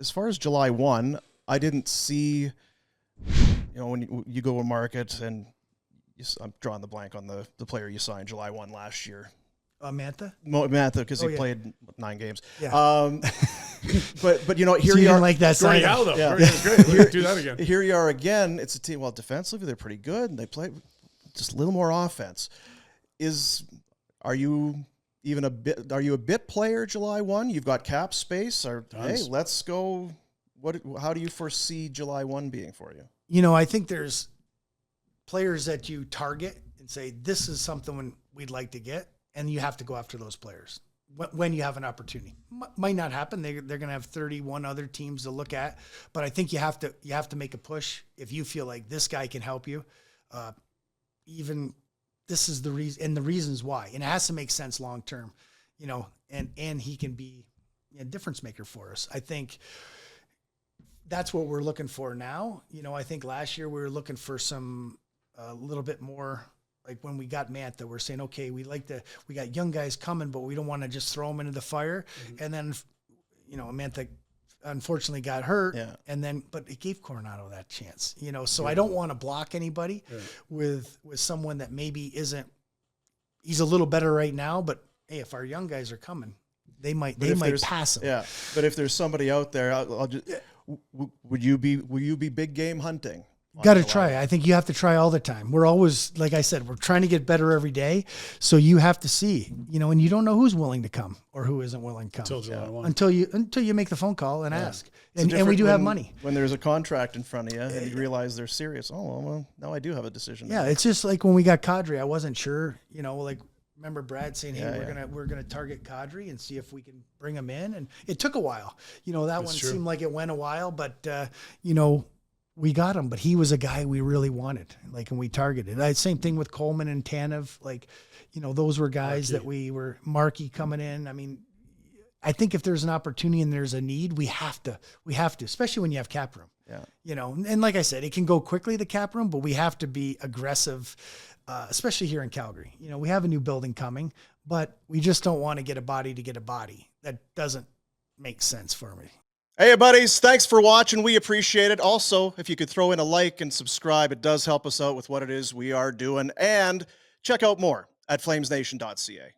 as far as July 1, I didn't see, when you go to market and I'm drawing the blank on the player you signed July 1 last year. Mantha? Mantha, because he played 9 games. Yeah. But here so you are. Like that Gordie sign. Howe, though. Yeah. Gordie was great. Let's do that again. Here you are again. It's a team. Well, defensively they're pretty good, and they play just a little more offense. Are you a bit player July 1? You've got cap space. Hey, let's go. How do you foresee July 1 being for you? I think there's players that you target and say, this is something we'd like to get, and you have to go after those players when you have an opportunity. Might not happen. They're going to have 31 other teams to look at, but I think you have to make a push if you feel like this guy can help you. Even this is the reason, and the reasons why, and it has to make sense long term, and he can be a difference maker for us. I think that's what we're looking for now. I think last year we were looking for a little bit more. Like when we got Mantha, we're saying, okay, we got young guys coming, but we don't want to just throw them into the fire. Mm-hmm. And then, Mantha unfortunately got hurt, but it gave Coronado that chance, so I don't want to block anybody with someone that maybe he's a little better right now, but hey, if our young guys are coming, they might pass him. Yeah. But if there's somebody out there, I'll just, will you be big game hunting? Got to try. I think you have to try all the time. We're always, like I said, we're trying to get better every day. So you have to see, and you don't know who's willing to come or who isn't willing to come until July 1. Until you make the phone call and ask. And we do have money. When there's a contract in front of you and you realize they're serious. Oh, well, now I do have a decision. Yeah. It's just like when we got Kadri, I wasn't sure, remember Brad saying, hey, we're going to target Kadri and see if we can bring him in. And it took a while, that one seemed like it went a while, but we got him, but he was a guy we really wanted, and we targeted. Same thing with Coleman and Tanev. Those were guys that we were Markey coming in. I mean, I think if there's an opportunity and there's a need, we have to, especially when you have cap room. Yeah. And like I said, it can go quickly, the cap room, but we have to be aggressive, especially here in Calgary. We have a new building coming, but we just don't want to get a body to get a body. That doesn't make sense for me. Hey, buddies, thanks for watching. We appreciate it. Also, if you could throw in a like and subscribe, it does help us out with what it is we are doing. And check out more at flamesnation.ca.